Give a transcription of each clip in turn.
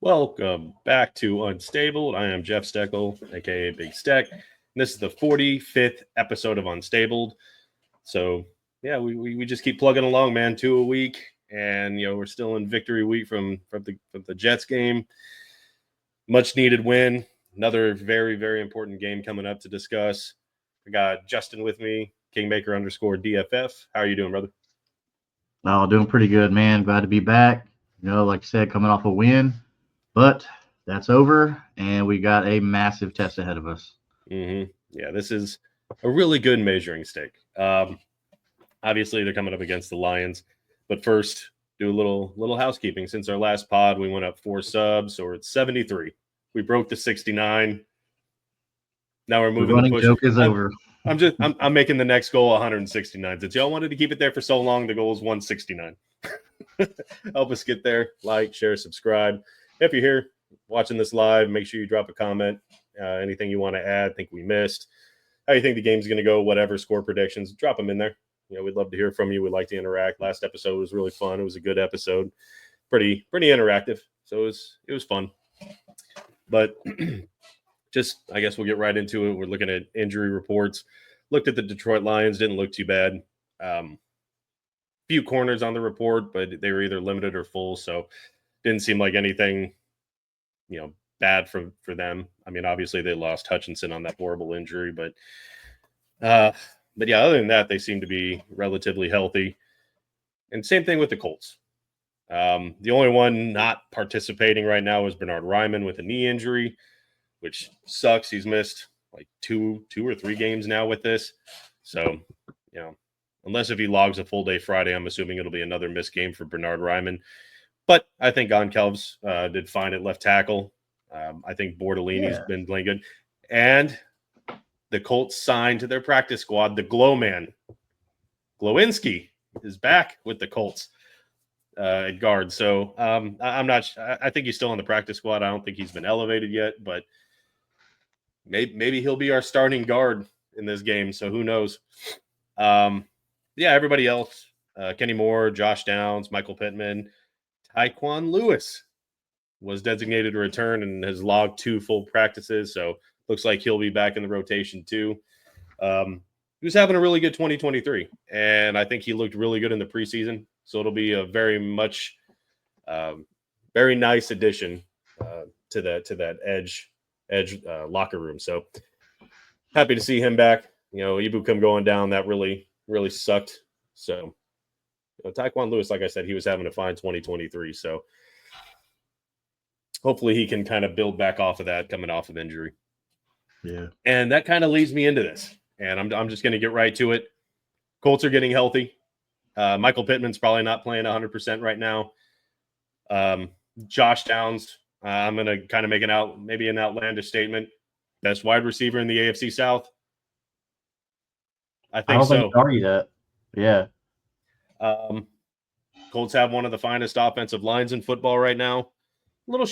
Welcome back to Unstable. I am Jeff Steckel, aka Big Steck. And this is the 45th episode of Unstable. So yeah, we just keep plugging along, man. 2 a week, and we're still in victory week from the Jets game. Much needed win. Another very, very important game coming up to discuss. I got Justin with me, Kingmaker_DFF. How are you doing, brother? Oh, doing pretty good, man. Glad to be back. Like I said, coming off a win, but that's over, and we got a massive test ahead of us. Yeah, this is a really good measuring stick. Obviously, they're coming up against the Lions, but first, do a little housekeeping. Since our last pod, we went up 4 subs, so we're at 73. We broke the 69. Now we're The moving the running push. joke is over. I'm making the next goal 169. Since y'all wanted to keep it there for so long, the goal is 169. Help us get there. Like, share, subscribe. If you're here watching this live, make sure you drop a comment. Anything you want to add, think we missed, how you think the game's going to go, whatever, score predictions, drop them in there. We'd love to hear from you. We'd like to interact. Last episode was really fun. It was a good episode. Pretty interactive. So it was fun. But just, I guess we'll get right into it. We're looking at injury reports. Looked at the Detroit Lions. Didn't look too bad. Few corners on the report, but they were either limited or full. So didn't seem like anything, bad for them. I mean, obviously they lost Hutchinson on that horrible injury, but yeah, other than that, they seem to be relatively healthy. And same thing with the Colts. The only one not participating right now is Bernard Ryman with a knee injury, which sucks. He's missed like two or three games now with this. So, unless if he logs a full day Friday, I'm assuming it'll be another missed game for Bernard Ryman. But I think Goncalves did fine at left tackle. I think Bordolini's been playing good. And the Colts signed to their practice squad the Glow Man. Glowinski is back with the Colts at guard. So I'm not – I think he's still on the practice squad. I don't think he's been elevated yet, but maybe he'll be our starting guard in this game. So who knows? Everybody else, Kenny Moore, Josh Downs, Michael Pittman, Tyquan Lewis was designated to return and has logged 2 full practices. So looks like he'll be back in the rotation too. He was having a really good 2023, and I think he looked really good in the preseason. So it'll be a very much, very nice addition to that edge locker room. So happy to see him back. Ibukum going down, that really, really sucked. So Tyquan Lewis, like I said, he was having a fine 2023. So hopefully he can kind of build back off of that coming off of injury. Yeah. And that kind of leads me into this. And I'm just going to get right to it. Colts are getting healthy. Michael Pittman's probably not playing 100% right now. Josh Downs, I'm going to kind of make an outlandish statement. Best wide receiver in the AFC South. I think so. I don't think argue that. Yeah. Colts have one of the finest offensive lines in football right now. A little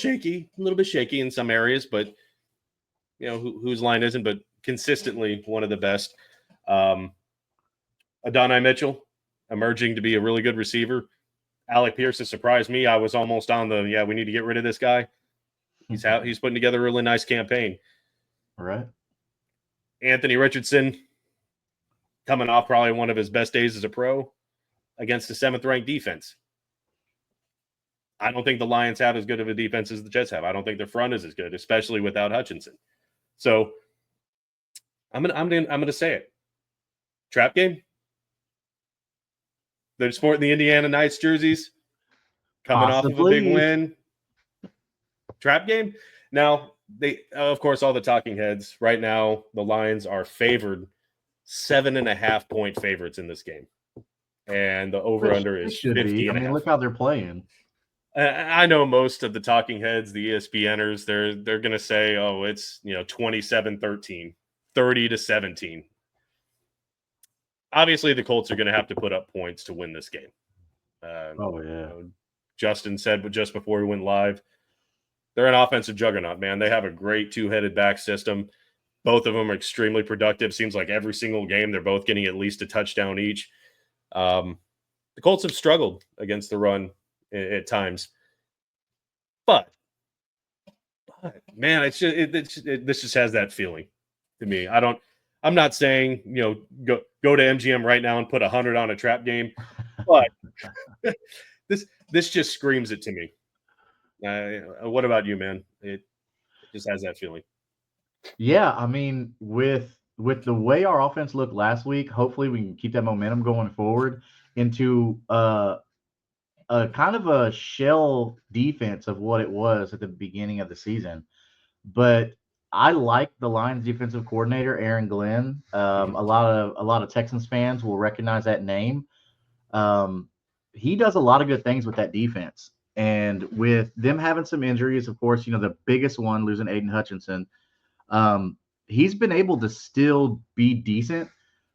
bit shaky in some areas, but whose line isn't, but consistently one of the best. Adonai Mitchell emerging to be a really good receiver. Alec Pierce has surprised me. I was almost on we need to get rid of this guy. He's putting together a really nice campaign. All right. Anthony Richardson coming off probably one of his best days as a pro against the 7th-ranked defense. I don't think the Lions have as good of a defense as the Jets have. I don't think their front is as good, especially without Hutchinson. So I'm gonna say it. Trap game. They're sporting the Indiana Knights jerseys, coming off of a big win. Trap game. Now they, of course, all the talking heads right now. The Lions are favored 7.5 point favorites in this game, and the over under is 50. I mean, look how they're playing. I know most of the talking heads, the ESPNers, they're going to say, oh, it's 27-13, 30-17. Obviously, the Colts are going to have to put up points to win this game. Justin said, but just before we went live, they're an offensive juggernaut, man. They have a great 2-headed back system. Both of them are extremely productive. Seems like every single game they're both getting at least a touchdown each. The Colts have struggled against the run at times. But Man, this just has that feeling to me. I'm not saying, go to MGM right now and put 100 on a trap game, but this just screams it to me. What about you, man? It just has that feeling. Yeah, I mean, with the way our offense looked last week, hopefully we can keep that momentum going forward into a kind of a shell defense of what it was at the beginning of the season. But I like the Lions defensive coordinator, Aaron Glenn. Mhm. A lot of Texans fans will recognize that name. Um, he does a lot of good things with that defense. And with them having some injuries, of course, the biggest one, losing Aiden Hutchinson, um, he's been able to still be decent,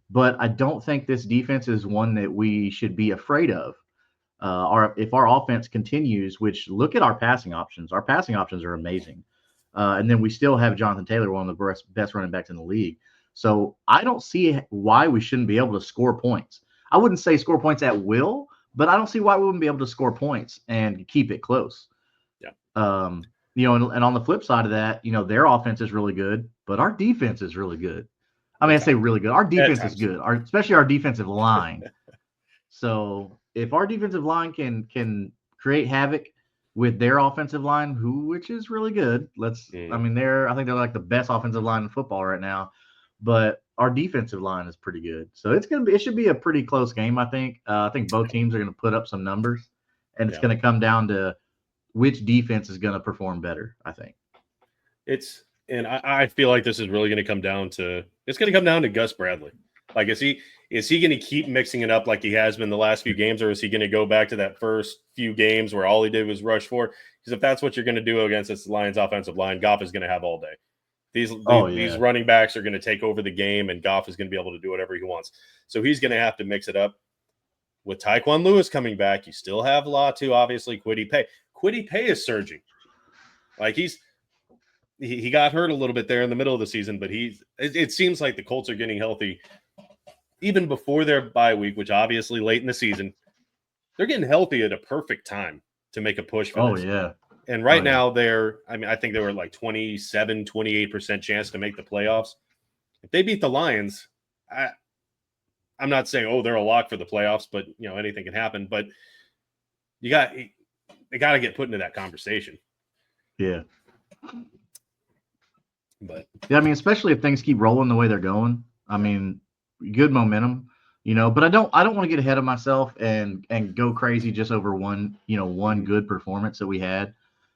but I don't think this defense is one that we should be afraid of. If our offense continues, which look at our passing options are amazing. And then we still have Jonathan Taylor, one of the best running backs in the league. So I don't see why we shouldn't be able to score points. I wouldn't say score points at will, but I don't see why we wouldn't be able to score points and keep it close. Yeah. And on the flip side of that, their offense is really good, but our defense is really good. I mean, I At say times. really good. Our At defense is times. good, especially our defensive line. So if our defensive line can create havoc with their offensive line, which is really good. I mean, I think they're like the best offensive line in football right now, but our defensive line is pretty good. So it should be a pretty close game. I think both teams are gonna put up some numbers, and it's Yeah. gonna come down to which defense is gonna perform better. I think. And I feel like this is really going to come down to Gus Bradley. Like, is he going to keep mixing it up like he has been the last few games, or is he going to go back to that first few games where all he did was rush for? Because if that's what you're going to do against this Lions offensive line, Goff is going to have all day. These running backs are going to take over the game, and Goff is going to be able to do whatever he wants. So he's going to have to mix it up. With Tyquan Lewis coming back, you still have Latu, obviously. Kwity Paye is surging. Like he got hurt a little bit there in the middle of the season, but it seems like the Colts are getting healthy even before their bye week, which obviously late in the season. They're getting healthy at a perfect time to make a push for this. Yeah. And right now I think they were like 27, 28% chance to make the playoffs. If they beat the Lions, I'm not saying, they're a lock for the playoffs, but anything can happen. But they got to get put into that conversation. Yeah. But yeah, I mean, especially if things keep rolling the way they're going. I mean, good momentum, but I don't want to get ahead of myself and go crazy just over one good performance that we had.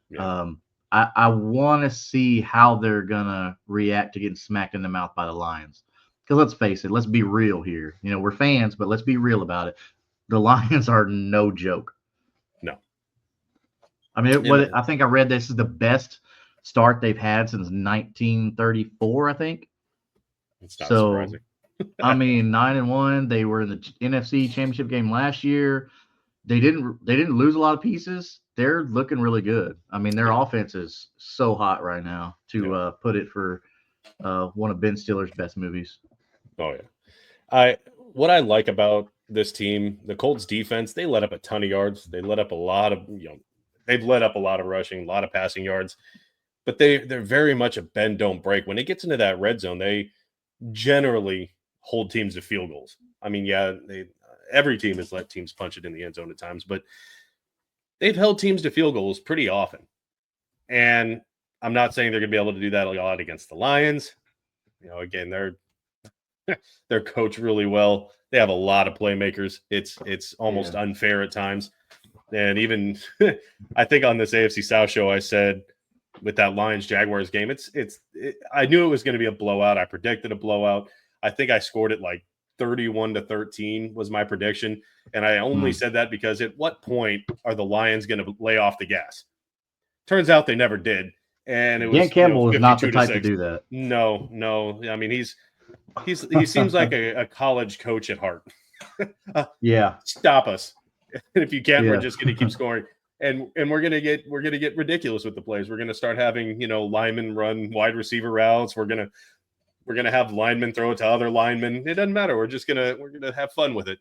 Yeah. I want to see how they're gonna react to getting smacked in the mouth by the Lions. Because let's face it, let's be real here. We're fans, but let's be real about it. The Lions are no joke. No. I mean, I think I read this is the best start they've had since 1934, I think. It's not surprising. I mean, 9-1. They were in the NFC Championship game last year. They didn't lose a lot of pieces. They're looking really good. I mean, their offense is so hot right now, to put it for one of Ben Stiller's best movies. Oh yeah. What I like about this team, the Colts defense, they let up a ton of yards. They let up a lot of they've let up a lot of rushing, a lot of passing yards. But they're very much a bend don't break. When it gets into that red zone, they generally hold teams to field goals. I mean, every team has let teams punch it in the end zone at times, but they've held teams to field goals pretty often. And I'm not saying they're going to be able to do that a lot against the Lions. Again, they're coached really well. They have a lot of playmakers. It's almost unfair at times. And even I think on this AFC South show, I said with that Lions Jaguars game, I knew it was going to be a blowout. I predicted a blowout. I think I scored it like 31-13 was my prediction. And I only said that because at what point are the Lions going to lay off the gas? Turns out they never did. And it was Dan Campbell is not the type 52-6. to do that. No. I mean, he seems like a college coach at heart. Stop us. If you can't, we're just going to keep scoring. And we're gonna get ridiculous with the plays. We're gonna start having linemen run wide receiver routes. We're gonna have linemen throw it to other linemen. It doesn't matter. We're gonna have fun with it.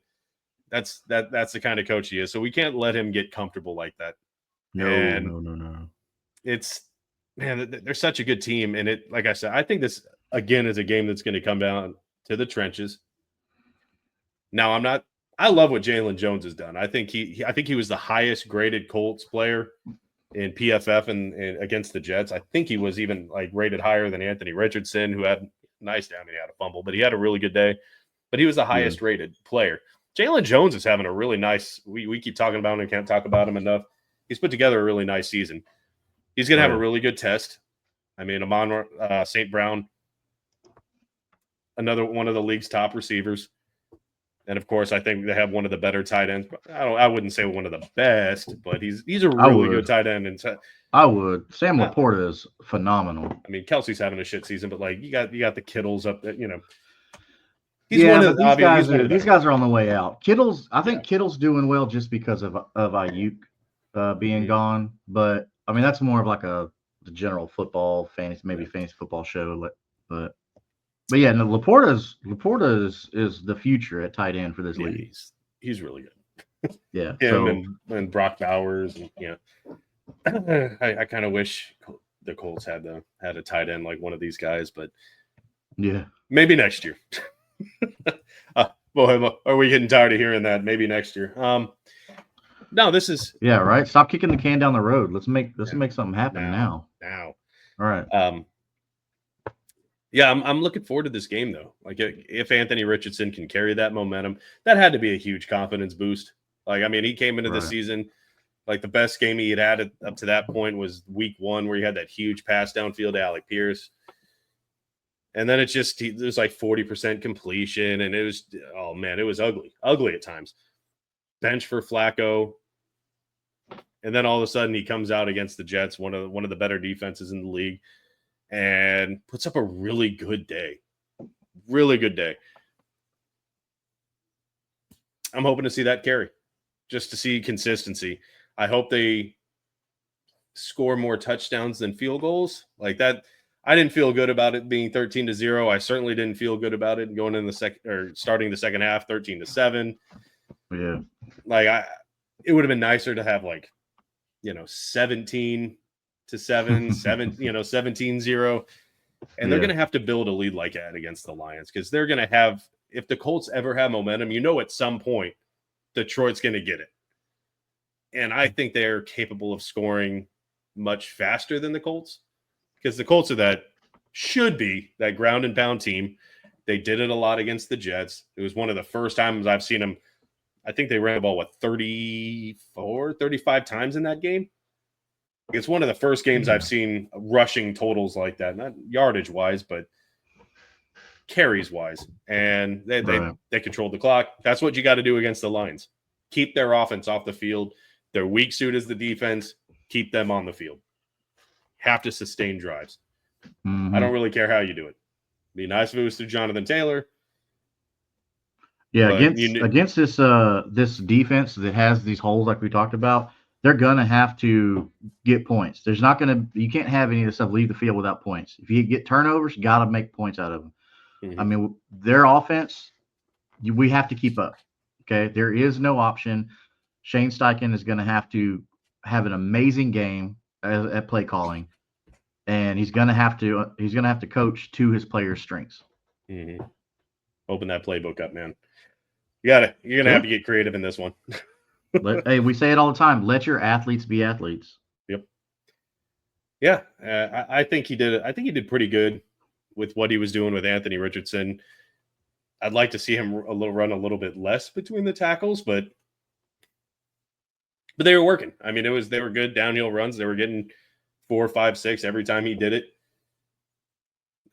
That's the kind of coach he is. So we can't let him get comfortable like that. No. It's man, they're such a good team. And it, like I said, I think this again is a game that's going to come down to the trenches. Now, I love what Jalen Jones has done. I think I think he was the highest graded Colts player in PFF and against the Jets. I think he was even like rated higher than Anthony Richardson, who had nice day. I mean, he had a fumble, but he had a really good day. But he was the highest rated player. Jalen Jones is having a really nice. We keep talking about him and can't talk about him enough. He's put together a really nice season. He's going to have a really good test. I mean, Amon St. Brown, another one of the league's top receivers. And of course, I think they have one of the better tight ends. I wouldn't say one of the best, but he's a really good tight end. And I would. Sam Laporta is phenomenal. I mean, Kelsey's having a shit season, but like you got the Kittles up there, you know. These guys are on the way out. Kittle's, I think Kittle's doing well just because of Ayuk being gone. But I mean, that's more of like the general football fantasy football show. But yeah, no, Laporta is the future at tight end for this league. He's really good. Yeah, him and Brock Bowers, and I kind of wish the Colts had a tight end like one of these guys, but yeah, maybe next year. Well, are we getting tired of hearing that? Maybe next year. No, this is right. Stop kicking the can down the road. Let's make something happen now. Now, all right. Yeah, I'm looking forward to this game though. Like if Anthony Richardson can carry that momentum, that had to be a huge confidence boost. Like I mean, he came into the season like the best game he had up to that point was week 1 where he had that huge pass downfield to Alec Pierce. And then it was like 40% completion, and it was it was ugly at times. Bench for Flacco, and then all of a sudden he comes out against the Jets, one of the better defenses in the league, and puts up a really good day. Really good day. I'm hoping to see that carry, just to see consistency. I hope they score more touchdowns than field goals like that. I didn't feel good about it being 13-0. I certainly didn't feel good about it going in starting the second half 13-7. Yeah. Like it would have been nicer to have 17-7, 17-0. And they're going to have to build a lead like that against the Lions because they're going to have, if the Colts ever have momentum, at some point Detroit's going to get it. And I think they're capable of scoring much faster than the Colts. Because the Colts should be that ground and pound team. They did it a lot against the Jets. It was one of the first times I've seen them. I think they ran the ball, 34, 35 times in that game. It's one of the first games I've seen rushing totals like that, not yardage-wise, but carries-wise. And they controlled the clock. That's what you got to do against the Lions. Keep their offense off the field. Their weak suit is the defense. Keep them on the field. Have to sustain drives. Mm-hmm. I don't really care how you do it. Be nice if it was through Jonathan Taylor. Yeah, against this defense that has these holes like we talked about, they're gonna have to get points. You can't have any of this stuff leave the field without points. If you get turnovers, you gotta make points out of them. Mm-hmm. I mean, their offense, we have to keep up. Okay, there is no option. Shane Steichen is gonna have to have an amazing game at play calling, and he's gonna have to coach to his players' strengths. Mm-hmm. Open that playbook up, man. You're gonna have to get creative in this one. Hey, we say it all the time. Let your athletes be athletes. Yep. Yeah, I think he did. I think he did pretty good with what he was doing with Anthony Richardson. I'd like to see him run a little bit less between the tackles, but they were working. I mean, they were good downhill runs. They were getting 4, 5, 6 every time he did it.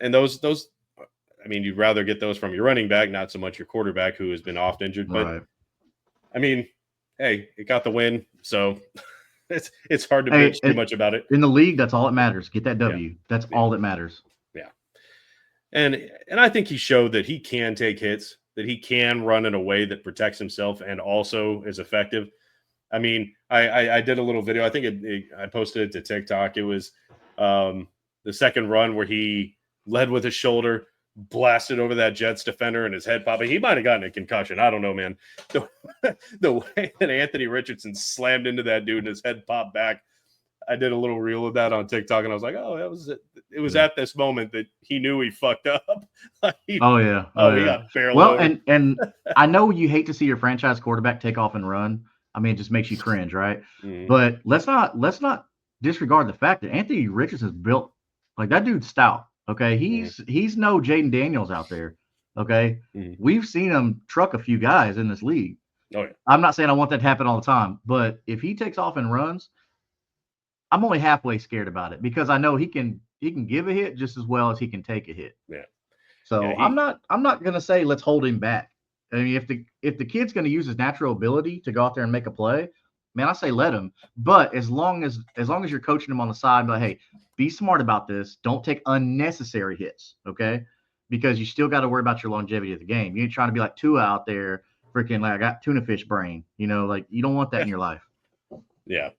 And those, I mean, you'd rather get those from your running back, not so much your quarterback who has been oft injured. But I mean, hey, it got the win, so it's hard to bitch too much about it. In the league, that's all that matters. Get that W. Yeah. That's all that matters. Yeah. And I think he showed that he can take hits, that he can run in a way that protects himself and also is effective. I mean, I did a little video. I think I posted it to TikTok. It was the second run where he led with his shoulder, blasted over that Jets defender, and his head popping. He might have gotten a concussion. I don't know, man. The way that Anthony Richardson slammed into that dude and his head popped back, I did a little reel of that on TikTok, and I was like, oh, that was it. It was at this moment that he knew he fucked up. He got barrel Well, over. and I know you hate to see your franchise quarterback take off and run. I mean, it just makes you cringe, right? Mhm. But let's not disregard the fact that Anthony Richardson's built like that dude's stout. Okay, he's no Jaden Daniels out there. Okay, we've seen him truck a few guys in this league. Oh yeah. I'm not saying I want that to happen all the time, but if he takes off and runs, I'm only halfway scared about it because I know he can give a hit just as well as he can take a hit. Yeah. So Yeah, I'm not gonna say let's hold him back. I mean, if the kid's gonna use his natural ability to go out there and make a play, man, I say let him. But as long as you're coaching him on the side, like, hey, be smart about this. Don't take unnecessary hits, okay? Because you still got to worry about your longevity of the game. You ain't trying to be like Tua out there, freaking like I got tuna fish brain. Like you don't want that in your life. Yeah.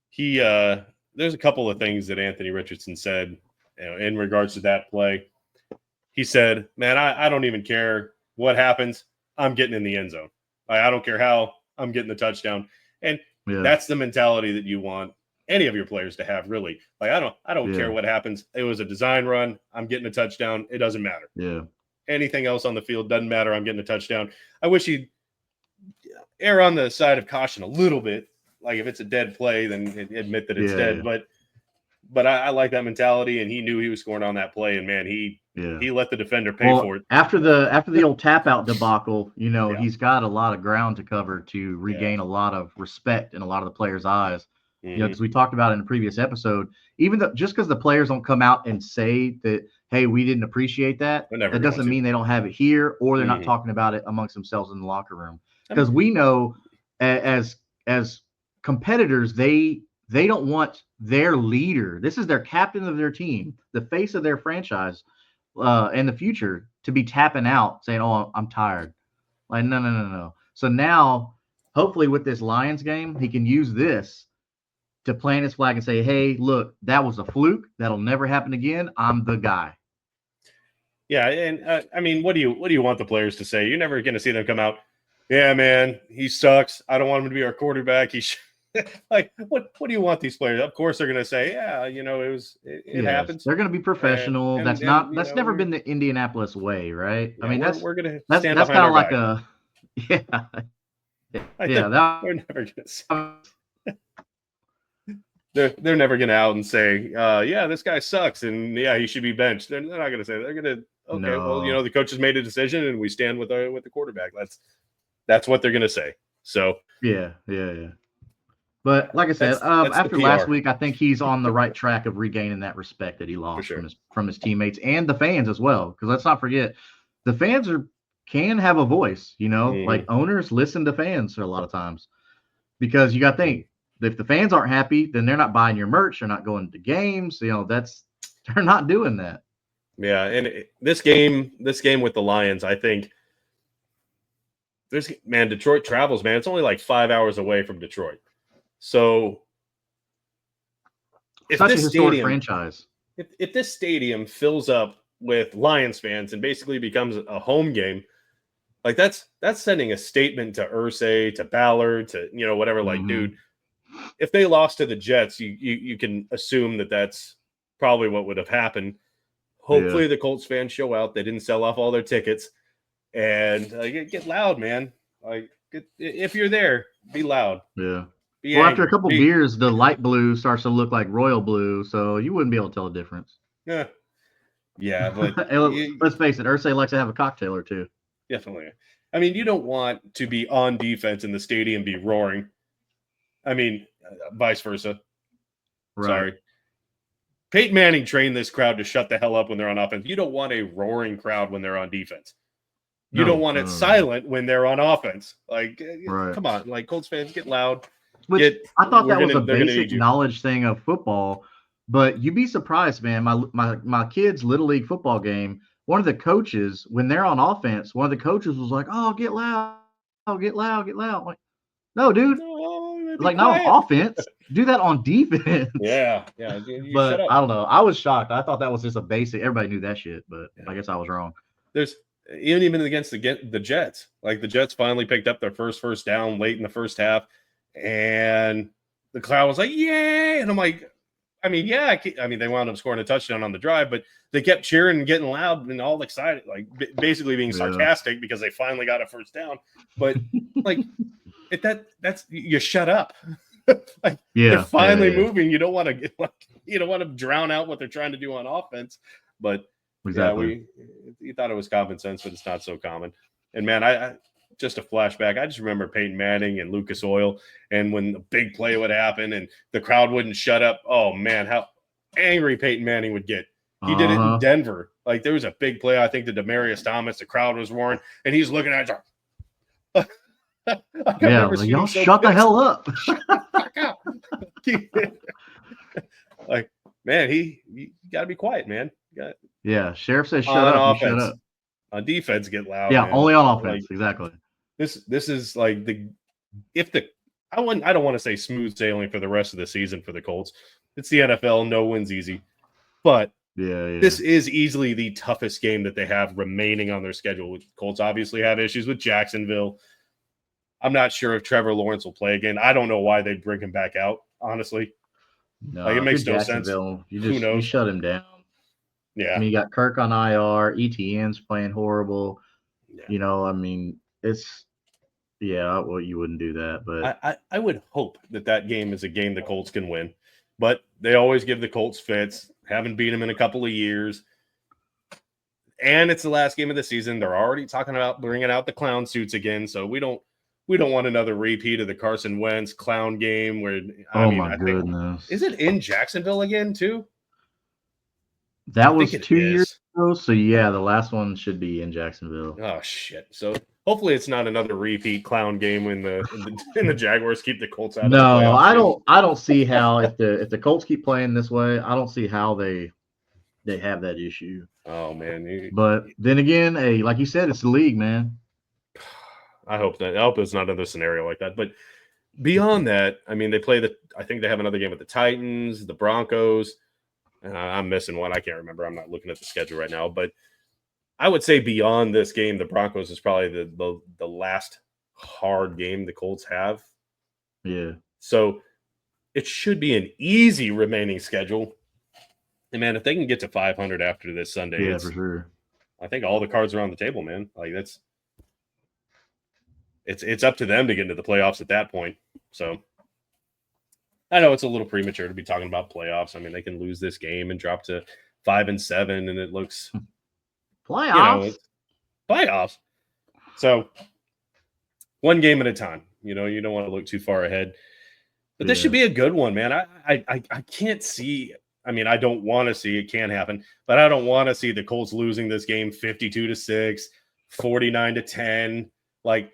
He there's a couple of things that Anthony Richardson said, in regards to that play. He said, man, I don't even care what happens. I'm getting in the end zone. I don't care how, I'm getting the touchdown. And that's the mentality that you want any of your players to have, really. Like, I don't care what happens. It was a design run. I'm getting a touchdown. It doesn't matter. Yeah. Anything else on the field doesn't matter. I'm getting a touchdown. I wish he'd err on the side of caution a little bit. Like, if it's a dead play, then admit that it's dead. Yeah. But I like that mentality, and he knew he was scoring on that play, and man, he let the defender pay for it. After the old tap out debacle, he's got a lot of ground to cover to regain a lot of respect in a lot of the players' eyes. Because we talked about it in a previous episode, even though just because the players don't come out and say that, hey, we didn't appreciate that, that doesn't mean they don't have it here or they're not talking about it amongst themselves in the locker room. Because we know as competitors, they don't want their leader. This is their captain of their team, the face of their franchise in the future, to be tapping out saying, oh, I'm tired. Like, no. So now, hopefully with this Lions game, he can use this to plant his flag and say, hey, look, that was a fluke. That'll never happen again. I'm the guy. Yeah. And I mean, what do you want the players to say? You're never going to see them come out, yeah, man, he sucks. I don't want him to be our quarterback. He like, what do you want these players? Of course, they're going to say, yeah, it happens. They're going to be professional. That's never been the Indianapolis way, right? Yeah, I mean, we're going to that's kind of like a, they're never going to say. They're never going to out and say, yeah, this guy sucks, and yeah, he should be benched. They're not going to say that. They're going to, okay, well, the coach has made a decision, and we stand with the quarterback. That's what they're going to say. So yeah. But like I said, after last week, I think he's on the right track of regaining that respect that he lost from his teammates and the fans as well. Because let's not forget, the fans can have a voice. Like owners listen to fans a lot of times, because you got to think, if the fans aren't happy, then they're not buying your merch. They're not going to games. They're not doing that. Yeah, and this game with the Lions, I think. Detroit travels, man. It's only like 5 hours away from Detroit. So if such a historic franchise, if this stadium fills up with Lions fans and basically becomes a home game, like that's sending a statement to Irsay, to Ballard, to whatever. Like, dude, if they lost to the Jets, you can assume that that's probably what would have happened. Hopefully the Colts fans show out. They didn't sell off all their tickets. And get loud, man. Like, if you're there, be loud. Yeah. After a couple beers, the light blue starts to look like royal blue, so you wouldn't be able to tell the difference. Yeah, but let's face it, Irsay likes to have a cocktail or two. Definitely. I mean, you don't want to be on defense and the stadium be roaring. I mean, vice versa. Right. Sorry. Peyton Manning trained this crowd to shut the hell up when they're on offense. You don't want a roaring crowd when they're on defense. You don't want it silent when they're on offense. Like, come on, like, Colts fans, get loud. I thought that was a basic knowledge thing of football, but you'd be surprised, man. My kid's little league football game, one of the coaches, when they're on offense, one of the coaches was like, "Oh, get loud, get loud, get loud." I'm like, no, dude. Like, not on offense. Do that on defense. Yeah. But I don't know. I was shocked. I thought that was just a basic. Everybody knew that shit, but I guess I was wrong. There's even against the Jets. Like, the Jets finally picked up their first down late in the first half, and the crowd was like, "Yay!" And I'm like, I mean, yeah, I mean, they wound up scoring a touchdown on the drive, but they kept cheering and getting loud and all excited, like basically being sarcastic because they finally got a first down. But like, that's you shut up. Like they're finally moving. You don't want to get you don't want to drown out what they're trying to do on offense. But exactly. You thought it was common sense, but it's not so common. And man, I just a flashback. I just remember Peyton Manning and Lucas Oil, and when the big play would happen and the crowd wouldn't shut up. Oh man, how angry Peyton Manning would get. He did it in Denver. Like there was a big play, I think, to Demaryius Thomas. The crowd was roaring, and he's looking at it. Yeah, like, y'all so shut the hell up. Shut the fuck up. Like, man, you got to be quiet, man. Yeah, Sheriff says shut up. You shut up. On defense, get loud. Yeah, man. only on offense. Like, exactly. This is like I don't want to say smooth sailing for the rest of the season for the Colts. It's the NFL. No win's easy. But this is easily the toughest game that they have remaining on their schedule. Colts obviously have issues with Jacksonville. I'm not sure if Trevor Lawrence will play again. I don't know why they'd bring him back out, honestly. No, like, it makes no sense. Who knows? You shut him down. Yeah. I mean, you got Kirk on IR. ETN's playing horrible. Yeah. You know, I mean, it's – well, you wouldn't do that. But I would hope that game is a game the Colts can win. But they always give the Colts fits. Haven't beat them in a couple of years. And it's the last game of the season. They're already talking about bringing out the clown suits again. So we don't want another repeat of the Carson Wentz clown game where my goodness. Is it in Jacksonville again too? That was 2 years ago. So yeah, the last one should be in Jacksonville. Oh shit. So hopefully it's not another repeat clown game when the Jaguars keep the Colts out. No, I don't see how if the Colts keep playing this way, I don't see how they have that issue. Oh man. But then again, hey, like you said, it's the league, man. I hope there's not another scenario like that. But beyond that, I mean, I think they have another game with the Titans, the Broncos. I'm missing one. I can't remember. I'm not looking at the schedule right now. But I would say beyond this game, the Broncos is probably the last hard game the Colts have. Yeah. So it should be an easy remaining schedule. And man, if they can get to 500 after this Sunday, for sure. I think all the cards are on the table, man. Like it's up to them to get into the playoffs at that point. So I know it's a little premature to be talking about playoffs. I mean, they can lose this game and drop to 5-7, and it looks playoffs. Playoffs. So one game at a time. You don't want to look too far ahead. But this should be a good one, man. I can't see. I mean, I don't want to see it can happen, but I don't want to see the Colts losing this game 52-6, 49-10. Like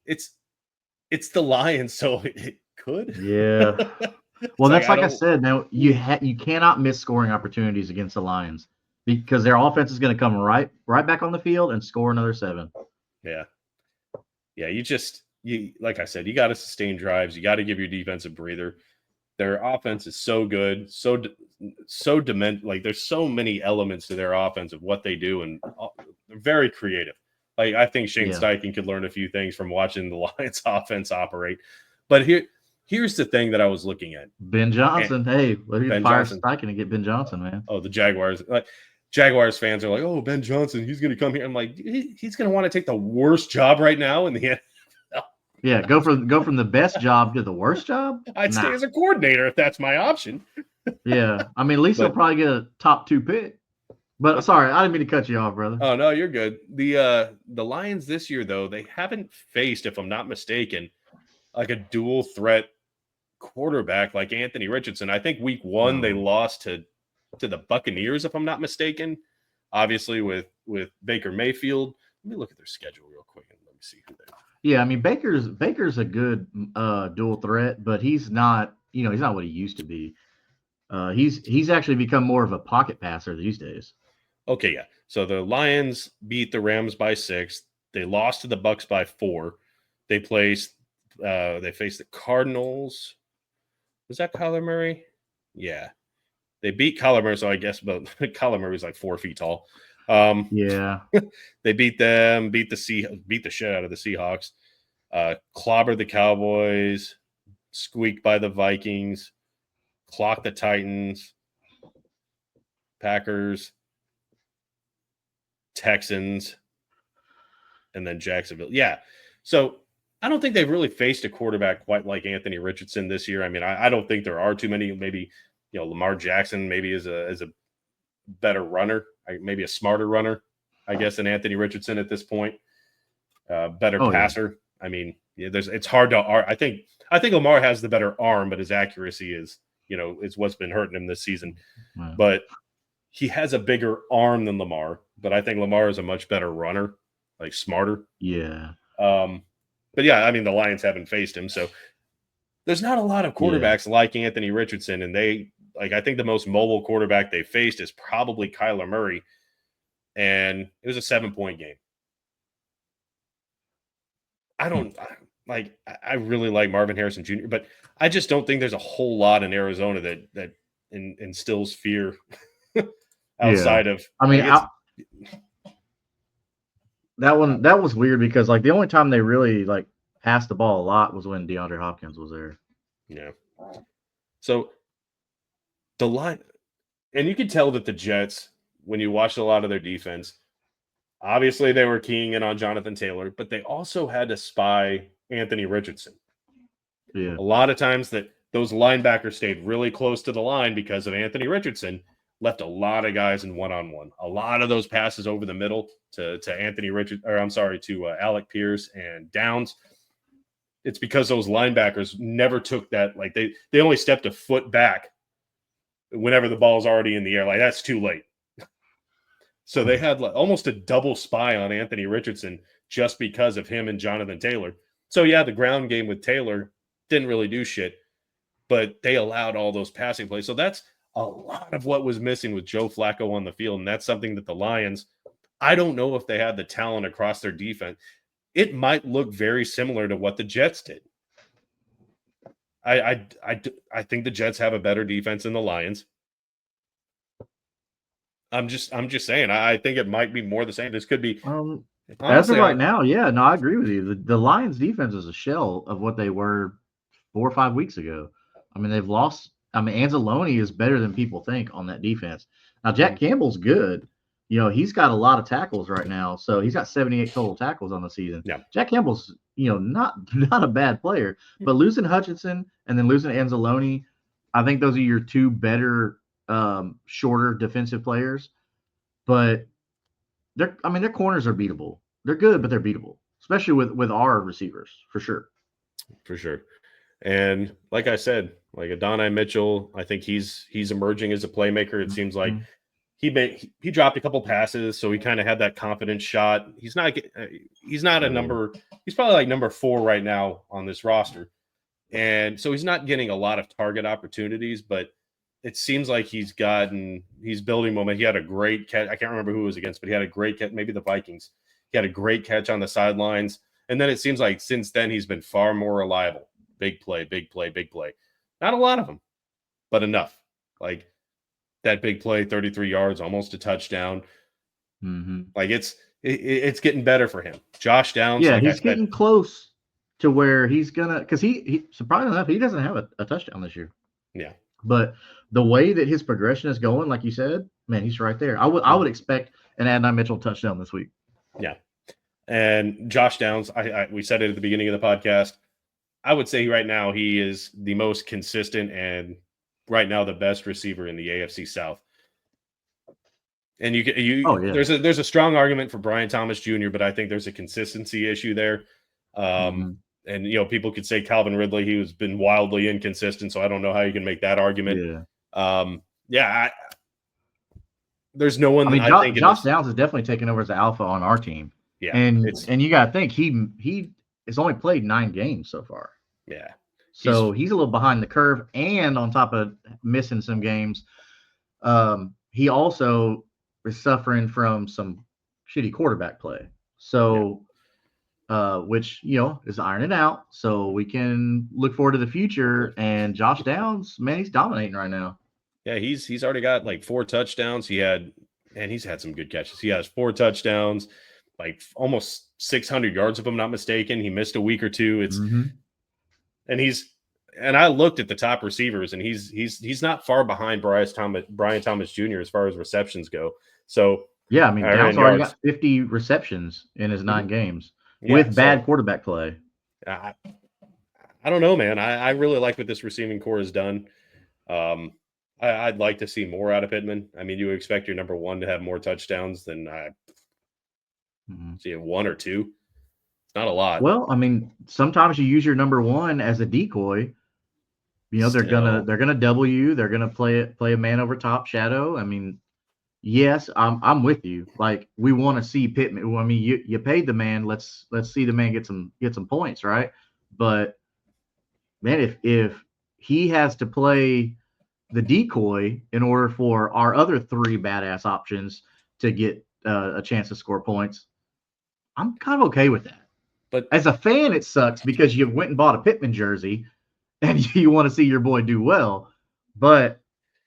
it's the Lions, so it could. Yeah. Well, that's like I said. Now you cannot miss scoring opportunities against the Lions because their offense is going to come right back on the field and score another 7. Yeah. Yeah. Like I said, you got to sustain drives. You got to give your defense a breather. Their offense is so good, so like there's so many elements to their offense of what they do, and they're very creative. Like I think Shane Steichen could learn a few things from watching the Lions offense operate. But here's the thing that I was looking at. Ben Johnson, fire Steichen and get Ben Johnson, man. Oh, the Jaguars. Jaguars fans are like, oh, Ben Johnson, he's going to come here. I'm like, he's going to want to take the worst job right now in the NFL. Yeah, go from the best job to the worst job. I'd stay as a coordinator if that's my option. Yeah, I mean, at least he'll probably get a top 2 pick. But sorry, I didn't mean to cut you off, brother. Oh no, you're good. The Lions this year, though, they haven't faced, if I'm not mistaken, like a dual threat quarterback like Anthony Richardson. I think week 1 they lost to the Buccaneers, if I'm not mistaken. Obviously, with Baker Mayfield. Let me look at their schedule real quick and let me see who they are. Yeah, I mean Baker's a good dual threat, but he's not what he used to be. He's actually become more of a pocket passer these days. Okay, yeah. So the Lions beat the Rams by 6. They lost to the Bucks by 4. They faced the Cardinals. Was that Kyler Murray? Yeah. They beat Kyler Murray, so I guess, but Kyler Murray's like 4 feet tall. Yeah. They beat them, beat the shit out of the Seahawks, clobbered the Cowboys, squeaked by the Vikings, clocked the Titans, Packers, Texans, and then Jacksonville. Yeah. So I don't think they've really faced a quarterback quite like Anthony Richardson this year. I mean, I don't think there are too many. Maybe, Lamar Jackson maybe is a better runner, maybe a smarter runner, I guess, than Anthony Richardson at this point. Better passer. Yeah. I mean, it's hard to. I think Lamar has the better arm, but his accuracy is what's been hurting him this season. Wow. But he has a bigger arm than Lamar. But I think Lamar is a much better runner, like smarter. Yeah. But yeah, I mean, the Lions haven't faced him, so there's not a lot of quarterbacks like Anthony Richardson, and I think the most mobile quarterback they faced is probably Kyler Murray, and it was a 7-point game. I really like Marvin Harrison Jr., but I just don't think there's a whole lot in Arizona that instills fear outside of. I mean, that was weird because the only time they really passed the ball a lot was when DeAndre Hopkins was there. Yeah. So the line, and you could tell that the Jets, when you watched a lot of their defense, obviously they were keying in on Jonathan Taylor, but they also had to spy Anthony Richardson. Yeah. A lot of times that those linebackers stayed really close to the line because of Anthony Richardson, left a lot of guys in one-on-one. A lot of those passes over the middle to Anthony to Alec Pierce and Downs. It's because those linebackers never took that. They only stepped a foot back whenever the ball's already in the air. That's too late. So they had almost a double spy on Anthony Richardson just because of him and Jonathan Taylor. So yeah, the ground game with Taylor didn't really do shit, but they allowed all those passing plays. So that's a lot of what was missing with Joe Flacco on the field. And that's something that the Lions, I don't know if they had the talent across their defense. It might look very similar to what the Jets did. I think the Jets have a better defense than the Lions. I'm just saying. I think it might be more the same. This could be. As of right now, yeah. No, I agree with you. The Lions' defense is a shell of what they were 4 or 5 weeks ago. I mean, they've lost. I mean, Anzalone is better than people think on that defense. Now, Jack Campbell's good. He's got a lot of tackles right now. So he's got 78 total tackles on the season. Yeah. Jack Campbell's, not a bad player. But losing Hutchinson and then losing Anzalone, I think those are your two better, shorter defensive players. But their corners are beatable. They're good, but they're beatable, especially with our receivers, for sure. For sure. And like I said, Adonai Mitchell, I think he's emerging as a playmaker. It seems like he dropped a couple passes, so he kind of had that confidence shot. He's not a number. He's probably number 4 right now on this roster, and so he's not getting a lot of target opportunities. But it seems like he's building momentum. He had a great catch. I can't remember who it was against, but he had a great catch. Maybe the Vikings. He had a great catch on the sidelines, and then it seems like since then he's been far more reliable. Big play, big play, big play. Not a lot of them, but enough. That big play, 33 yards, almost a touchdown. Mm-hmm. It's getting better for him. Josh Downs. Yeah, he's getting close to where he's gonna, because he surprisingly enough, he doesn't have a touchdown this year. Yeah, but the way that his progression is going, like you said, man, he's right there. I would expect an Adonai Mitchell touchdown this week. Yeah, and Josh Downs, we said it at the beginning of the podcast. I would say right now he is the most consistent and right now the best receiver in the AFC South. And there's a strong argument for Brian Thomas Jr., but I think there's a consistency issue there. And people could say Calvin Ridley, he has been wildly inconsistent, so I don't know how you can make that argument. There's no one. I think Josh Downs is definitely taking over as the alpha on our team. Yeah, and you got to think he has only played 9 games so far. Yeah. So he's a little behind the curve, and on top of missing some games, he also is suffering from some shitty quarterback play. So, which is ironing out, so we can look forward to the future. And Josh Downs, man, he's dominating right now. Yeah, he's already got 4 touchdowns. He's had some good catches. He has 4 touchdowns, almost 600 yards if I'm not mistaken. He missed a week or two. And and I looked at the top receivers, and he's not far behind Brian Thomas Jr. as far as receptions go. So Yeah, I mean, Downs and already yards. got 50 receptions in his 9 games Yeah, with so bad quarterback play. I, I don't know, man. I really like what this receiving core has done. I'd like to see more out of Pittman. I mean, you would expect your number one to have more touchdowns than I see one or two. It's not a lot. Well, I mean, sometimes you use your number one as a decoy. You know, Still, they're gonna double you. They're gonna play a man over top shadow. I mean, yes, I'm with you. Like, we want to see Pittman. Well, I mean, you paid the man. Let's see the man get some points, right? But man, if he has to play the decoy in order for our other 3 badass options to get a chance to score points, I'm kind of okay with that. but As a fan, it sucks because you went and bought a Pittman jersey and you want to see your boy do well. But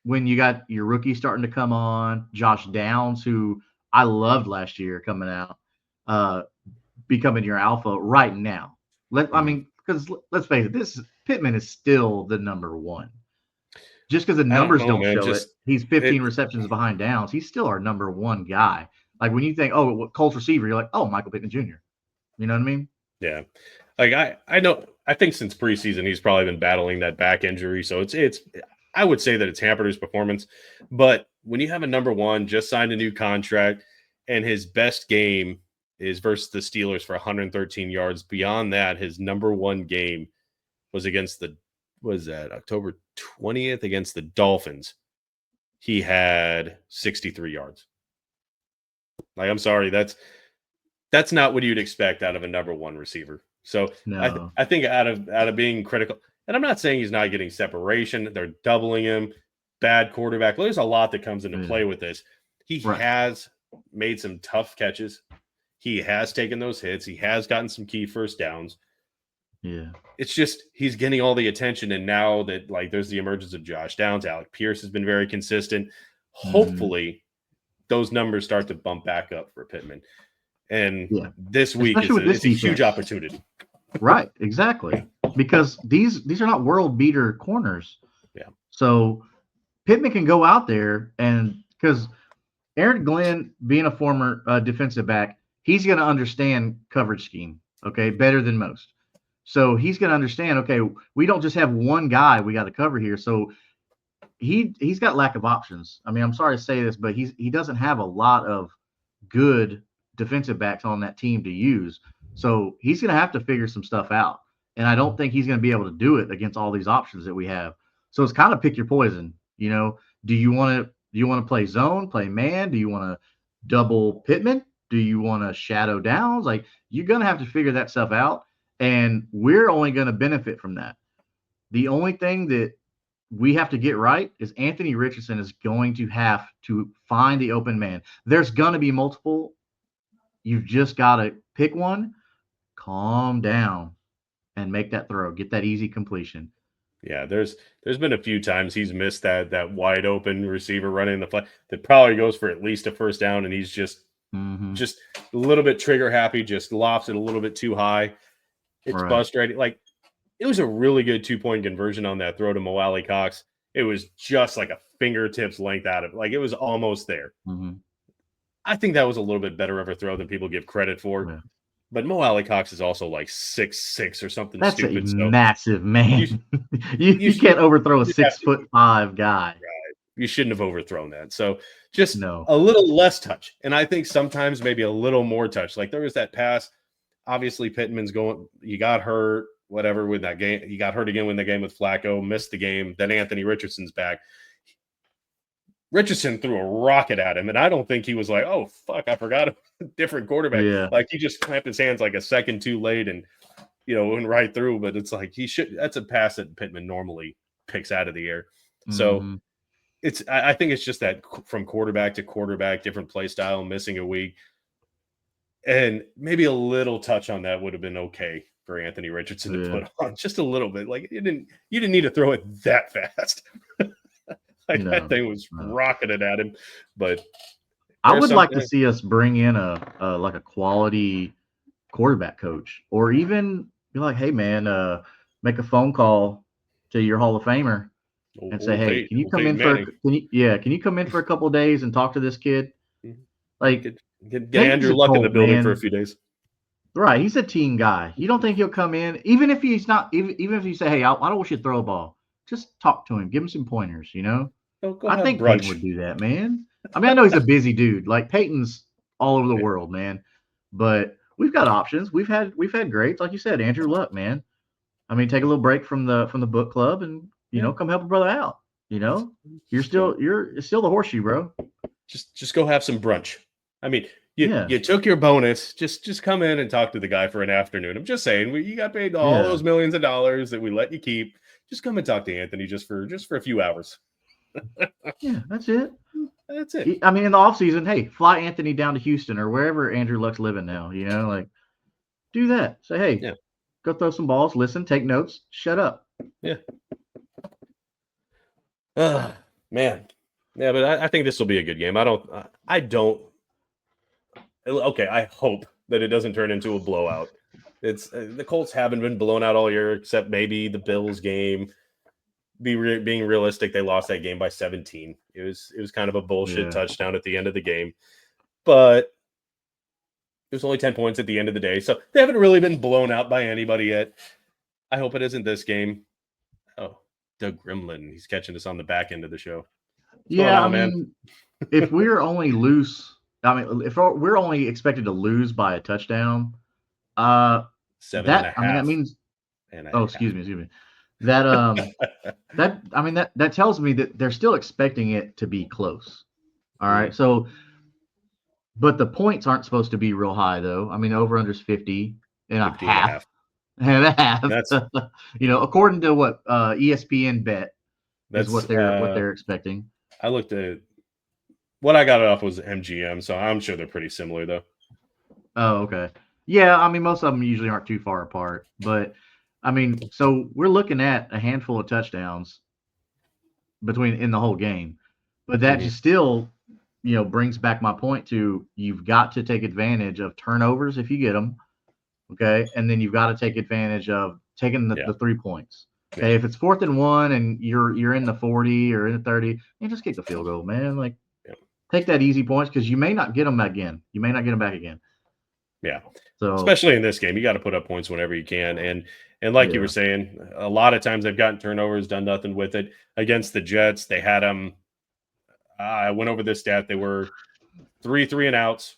when you got your rookie starting to come on, Josh Downs, who I loved last year coming out, becoming your alpha right now. I mean, because let's face it, this Pittman is still the number one. Just because the I don't numbers know, don't man. show it, Just he's 15 it, receptions behind Downs. He's still our number one guy. Like, when you think, oh, Colts receiver, you're like, oh, Michael Pittman Jr. You know what I mean? yeah. Like I know. I think since preseason he's probably been battling that back injury, so it's. I would say that it's hampered his performance, but when you have a number one just signed a new contract, and his best game is versus the Steelers for 113 yards. Beyond that, his number one game was against October 20th against the Dolphins. He had 63 yards. Like, I'm sorry, that's not what you'd expect out of a number one receiver. So No. I think out of being critical, and I'm not saying he's not getting separation. They're doubling him. Bad quarterback. There's a lot that comes into play with this. He Right. has made some tough catches. He has taken those hits. He has gotten some key first downs. Yeah. It's just he's getting all the attention, and now that like there's the emergence of Josh Downs, Alec Pierce has been very consistent. Hopefully, those numbers start to bump back up for Pittman. And this week especially with this it's a huge opportunity. Right, exactly. Because these are not world beater corners. Yeah. So Pittman can go out there, and because Aaron Glenn, being a former defensive back, he's going to understand coverage scheme, okay, better than most. So he's going to understand, okay, we don't just have one guy we got to cover here. So he's got lack of options. I mean, I'm sorry to say this, but he doesn't have a lot of good defensive backs on that team to use. So he's going to have to figure some stuff out. And I don't think he's going to be able to do it against all these options that we have. So it's kind of pick your poison. You know, do you want to play zone, play man? Do you want to double Pittman? Do you want to shadow Downs? Like, you're going to have to figure that stuff out. And we're only going to benefit from that. The only thing that we have to get right is Anthony Richardson is going to have to find the open man. There's going to be multiple. You've just got to pick one, calm down, and make that throw. Get that easy completion. Yeah, there's been a few times he's missed that wide open receiver running the play that probably goes for at least a first down, and he's just a little bit trigger happy, just lofts it a little bit too high. It's frustrating. Like, it was a really good 2-point conversion on that throw to Mo Alley Cox. It was just like a fingertips length out of it. Like, it was almost there. I think that was a little bit better of a throw than people give credit for. Yeah. But Mo Alley Cox is also like 6'6" or something stupid. That's a massive man. You can't overthrow a 6'5" guy. Right. You shouldn't have overthrown that. So just a little less touch. And I think sometimes maybe a little more touch. Like, there was that pass. Obviously, Pittman's you got hurt, whatever, with that game. You got hurt again when the game with Flacco, missed the game. Then Anthony Richardson's back. Richardson threw a rocket at him, and I don't think he was like, oh, fuck, I forgot a different quarterback. Yeah. Like, he just clamped his hands like a second too late and, went right through. But it's like that's a pass that Pittman normally picks out of the air. So I think it's just that from quarterback to quarterback, different play style, missing a week. And maybe a little touch on that would have been okay for Anthony Richardson to put on, just a little bit. Like, you didn't need to throw it that fast. That thing was rocketed at him. But I would like to see us bring in a quality quarterback coach, or even be like, hey man, make a phone call to your Hall of Famer and say, "Hey, can you come Peyton in for Manning. can you come in for a couple of days and talk to this kid?" Like Get Peyton's Andrew a Luck in the Colt, building for a man. few days. Right, he's a team guy. You don't think he'll come in, even if he's not, even if you say, "Hey, I don't want you to throw a ball," just talk to him, give him some pointers. Go I have think Peyton brunch. would do that, man. I mean, I know he's a busy dude. Like Peyton's all over the world, man. But we've got options. We've had greats, like you said, Andrew Luck, man. I mean, take a little break from the book club and Yeah. come help a brother out. You're still the horseshoe, bro. Just go have some brunch. I mean, Yeah. you took your bonus. Just come in and talk to the guy for an afternoon. I'm just saying, you got paid all those millions of dollars that we let you keep. Just come and talk to Anthony just for a few hours. Yeah, that's it. That's it. I mean, in the off season, hey, fly Anthony down to Houston or wherever Andrew Luck's living now. Like do that. Say, hey, go throw some balls, listen, take notes, shut up. Yeah. Man. Yeah, but I think this will be a good game. I don't. Okay, I hope that it doesn't turn into a blowout. It's the Colts haven't been blown out all year, except maybe the Bills game. Being realistic, they lost that game by 17. It was kind of a bullshit touchdown at the end of the game, but it was only 10 points at the end of the day, so they haven't really been blown out by anybody yet. I hope it isn't this game. Oh, Doug Grimlin, he's catching us on the back end of the show. I mean, if we're only if we're only expected to lose by a touchdown, 7.5. I mean, that means. Excuse me. That tells me that they're still expecting it to be close. All right. So, but the points aren't supposed to be real high, though. I mean, over under's 50 and a half. And a half. That's according to what ESPN bet is what they're expecting. I looked at what I got it off was MGM, so I'm sure they're pretty similar, though. Oh, okay. Yeah, I mean, most of them usually aren't too far apart, but I mean, so we're looking at a handful of touchdowns in the whole game, but that just still, brings back my point to you've got to take advantage of turnovers if you get them, okay, and then you've got to take advantage of taking the 3 points. Okay, if it's 4th and 1 and you're in the 40 or in the 30, just kick the field goal, man. Like, take that easy points because you may not get them back again. You may not get them back again. Yeah. So especially in this game, you got to put up points whenever you can. And like you were saying, a lot of times they've gotten turnovers, done nothing with it. Against the Jets, they had them. I went over this stat. They were 3 and outs,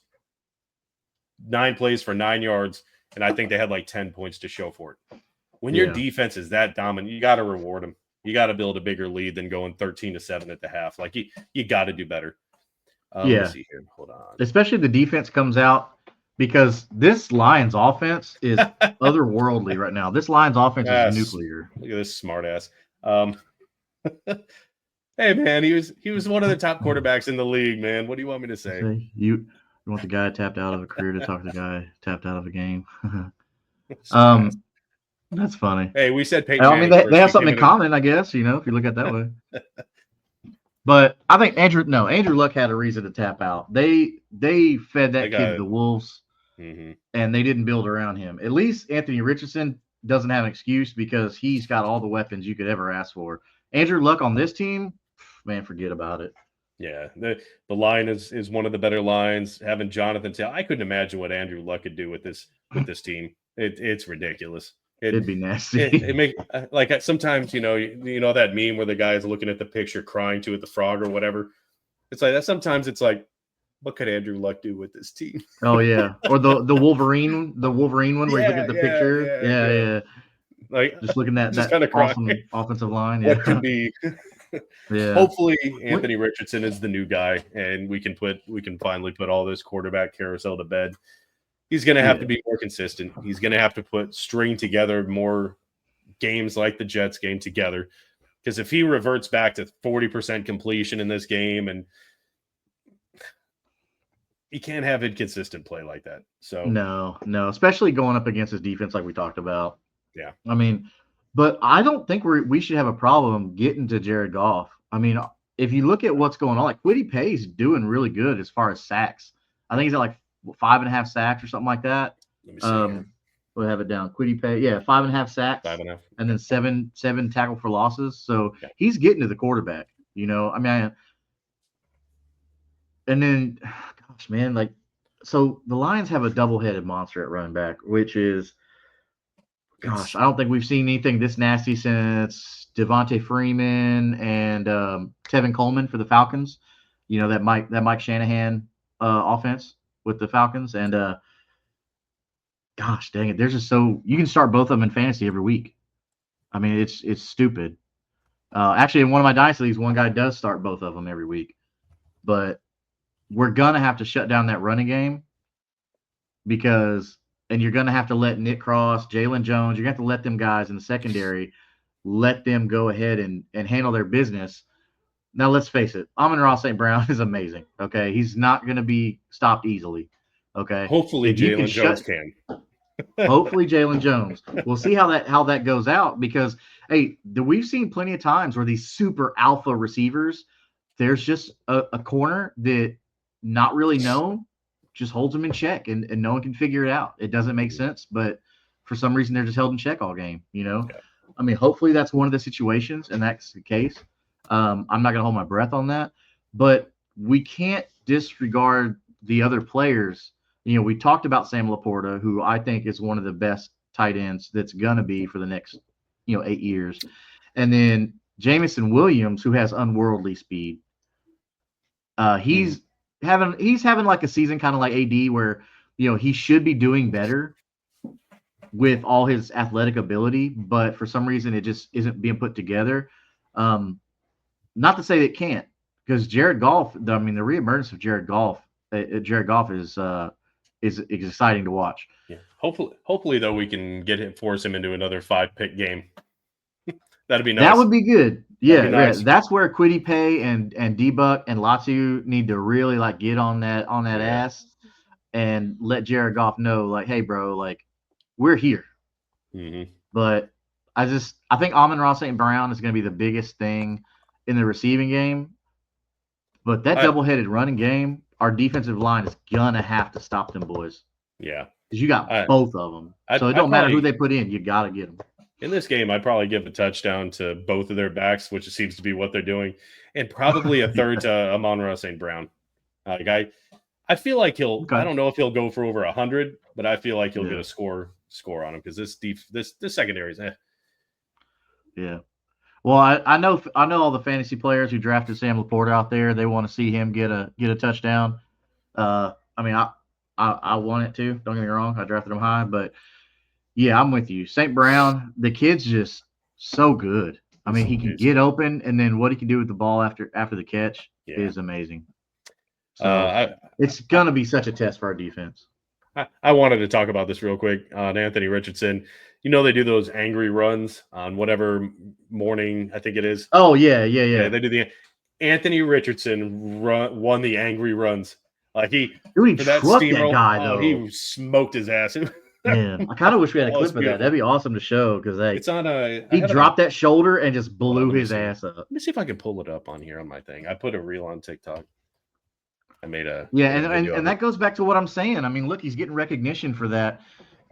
9 plays for 9 yards, and I think they had like 10 points to show for it. When your defense is that dominant, you got to reward them. You got to build a bigger lead than going 13-7 at the half. Like you got to do better. Let me see here. Hold on. Especially the defense comes out. Because this Lions offense is otherworldly right now. This Lions offense is nuclear. Look at this smartass. Hey man, he was one of the top quarterbacks in the league, man. What do you want me to say? You want the guy tapped out of a career to talk to the guy tapped out of a game. That's funny. Hey, we said Peyton. I mean, they have something in common, I guess. If you look at it that way. But I think Andrew Luck had a reason to tap out. They fed that kid to the wolves, and they didn't build around him. At least Anthony Richardson doesn't have an excuse because he's got all the weapons you could ever ask for. Andrew Luck on this team, man, forget about it. Yeah, the line is one of the better lines. Having Jonathan Taylor, I couldn't imagine what Andrew Luck could do with this team. It's ridiculous. It'd be nasty. It make like sometimes you know that meme where the guy's looking at the picture crying to it, the frog or whatever. It's like that. Sometimes it's like, what could Andrew Luck do with this team? Oh yeah, or the Wolverine one where you look at the picture. Yeah. Like just looking at that awesome offensive line. What could be? Yeah. Hopefully Anthony Richardson is the new guy, and we can finally put all this quarterback carousel to bed. He's going to have to be more consistent. He's going to have to string together more games like the Jets game together. Because if he reverts back to 40% completion in this game, and he can't have inconsistent play like that. So no, especially going up against his defense like we talked about. Yeah. I mean, but I don't think we should have a problem getting to Jared Goff. I mean, if you look at what's going on, like Kwity Paye's doing really good as far as sacks. I think he's at like 5.5 sacks or something like that. Let me see here. we'll have it down. Quiddy Pay, yeah, 5.5 sacks, 5.5. and then seven tackle for losses. So Yeah. he's getting to the quarterback. I mean, and then, gosh, man, like, so the Lions have a double-headed monster at running back, which is, gosh, I don't think we've seen anything this nasty since Devontae Freeman and Tevin Coleman for the Falcons. That Mike Shanahan offense with the Falcons, and gosh dang it, there's just you can start both of them in fantasy every week. I mean, it's stupid. Actually, in one of my dynasty leagues, one guy does start both of them every week, but we're gonna have to shut down that running game and you're gonna have to let Nick Cross, Jalen Jones, you're gonna have to let them guys in the secondary, let them go ahead and handle their business. Now, let's face it, Amon-Ra St. Brown is amazing. Okay, he's not gonna be stopped easily. Okay, Hopefully, Jalen Jones can. Hopefully, Jalen Jones. We'll see how that goes out because hey, we've seen plenty of times where these super alpha receivers, there's just a corner that not really known just holds them in check and no one can figure it out. It doesn't make sense, but for some reason they're just held in check all game. Yeah. I mean, hopefully that's one of the situations and that's the case. I'm not gonna hold my breath on that, but we can't disregard the other players. We talked about Sam Laporta, who I think is one of the best tight ends that's going to be for the next, 8 years. And then Jamison Williams, who has unworldly speed. He's having like a season kind of like AD where, he should be doing better with all his athletic ability, but for some reason it just isn't being put together. Not to say it can't, because Jared Goff, the reemergence of Jared Goff is exciting to watch. Yeah. Hopefully though, we can force him into another 5-pick game. That'd be nice. That would be good. Yeah, nice. Yeah. That's where Quiddy Pay and D-Buck and Latu need to really like get on that ass and let Jared Goff know, like, hey, bro, like, we're here. Mm-hmm. But I think Amon-Ra St. Brown is going to be the biggest thing in the receiving game. But that double-headed running game, our defensive line is going to have to stop them boys. Yeah. Because you got both of them. So it don't matter who they put in. You got to get them. In this game, I'd probably give a touchdown to both of their backs, which seems to be what they're doing, and probably a third to Amon-Ra St. Brown. I feel like he'll. Okay. I don't know if he'll go for over 100, but I feel like he'll get a score on him because this secondary is. Yeah. Well, I know all the fantasy players who drafted Sam Laporta out there. They want to see him get a touchdown. I mean, I want it too. Don't get me wrong. I drafted him high, but yeah, I'm with you. St. Brown, the kid's just so good. I mean, he can get open, and then what he can do with the ball after the catch is amazing. So it's gonna be such a test for our defense. I wanted to talk about this real quick on Anthony Richardson. They do those angry runs on whatever morning I think it is. Oh yeah. They do the Anthony Richardson won the angry runs. He trucked that guy though. He smoked his ass. Man, I kind of wish we had a clip of that. That'd be awesome to show because it's on he dropped that shoulder and just blew his ass up. Let me see if I can pull it up on here on my thing. I put a reel on TikTok. I made a and that goes back to what I'm saying. I mean, look, he's getting recognition for that.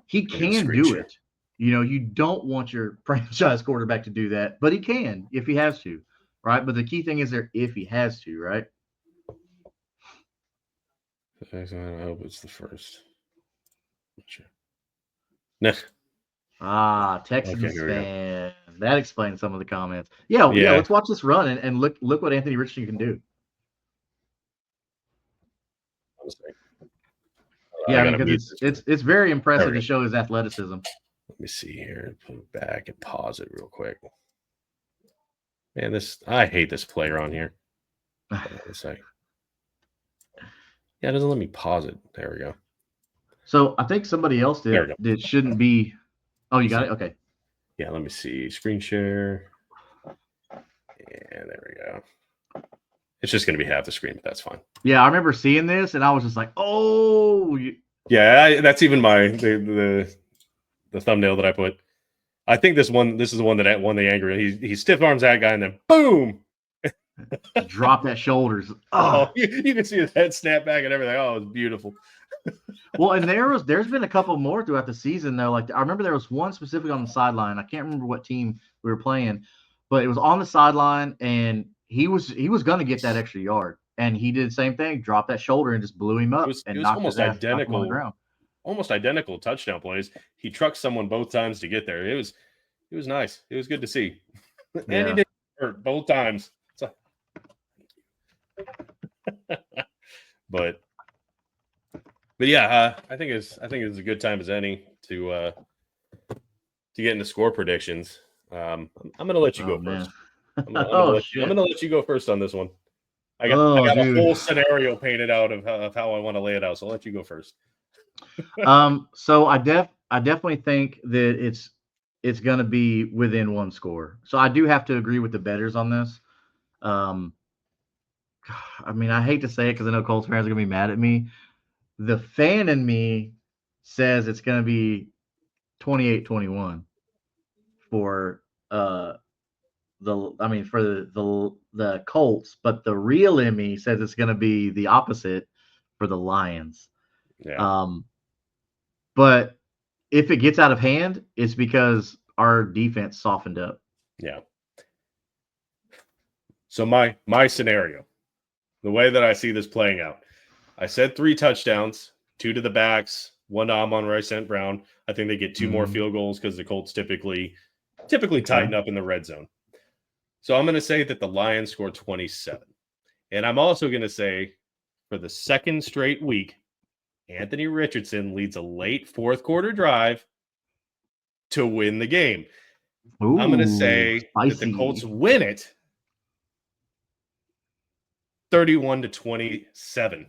He can do it. You don't want your franchise quarterback to do that, but he can if he has to, right? But the key thing is if he has to, right? I hope it's the first. Sure. No. Texans fan. That explains some of the comments. Yeah. Let's watch this run and look what Anthony Richardson can do. Yeah, because it's very impressive to show his athleticism. Let me see here. Put it back and pause it real quick. Man, I hate this player on here. Yeah, it doesn't let me pause it. There we go. So I think somebody else did that shouldn't be. Oh, you got it? Okay. Yeah, let me see. Screen share. And there we go. It's just going to be half the screen, but that's fine. Yeah, I remember seeing this, and I was just like, "Oh." Yeah, that's even the thumbnail that I put. I think this is the one that won the angry. He stiff arms that guy, and then boom, drop that shoulders. Oh, you can see his head snap back and everything. Oh, it was beautiful. Well, and there's been a couple more throughout the season though. Like I remember there was one specific on the sideline. I can't remember what team we were playing, but it was on the sideline, and he was going to get that extra yard, and he did the same thing, dropped that shoulder and just blew him It up was it and was knocked his almost ass, knocked him on the identical, ground. touchdown plays. He trucked someone both times to get there. It was nice. It was good to see, and he Yeah. did hurt both times. So, but yeah, I think it's a good time as any to get into score predictions. I'm going to let you Oh go man. first. I'm gonna Oh let shit. you go first on this one. I Oh got a dude. whole scenario painted out of how I want to lay it out. So I'll let you go first. So I definitely think that it's going to be within one score. So I do have to agree with the bettors on this. Um, I mean, I hate to say it because I know Colts fans are going to be mad at me. The fan in me says it's going to be 28-21 for for the Colts, but the real in me says it's going to be the opposite for the Lions. Yeah. But if it gets out of hand, it's because our defense softened up. Yeah. So my scenario, the way that I see this playing out, I said 3 touchdowns, 2 to the backs, 1 to Amon-Ra St. Brown. I think they get 2 more field goals because the Colts typically tighten up in the red zone. So I'm going to say that the Lions score 27. And I'm also going to say for the second straight week, Anthony Richardson leads a late fourth quarter drive to win the game. Ooh, I'm going to say that the Colts win it 31-27.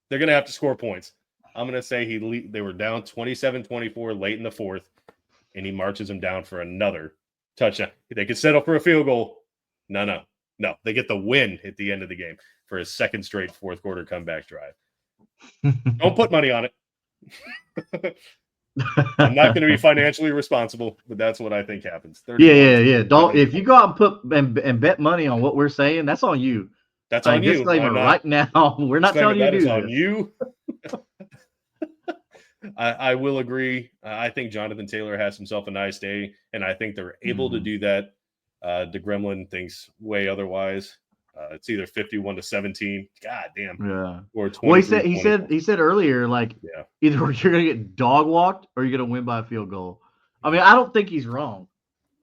They're going to have to score points. I'm going to say they were down 27-24 late in the fourth, and he marches them down for another touchdown. They could settle for a field goal. No. They get the win at the end of the game for a second straight fourth quarter comeback drive. Don't put money on it. I'm not going to be financially responsible, but that's what I think happens. Yeah. Don't, if you go out and put and bet money on what we're saying, that's on you. That's on you. Disclaimer right now. We're not telling you to do this. That is on you. I will agree. I think Jonathan Taylor has himself a nice day, and I think they're able to do that. DeGremlin thinks way otherwise. It's either 51-17. God damn. Yeah. Or well, he said earlier, like, either you're gonna get dog walked or you're gonna win by a field goal. I mean, I don't think he's wrong.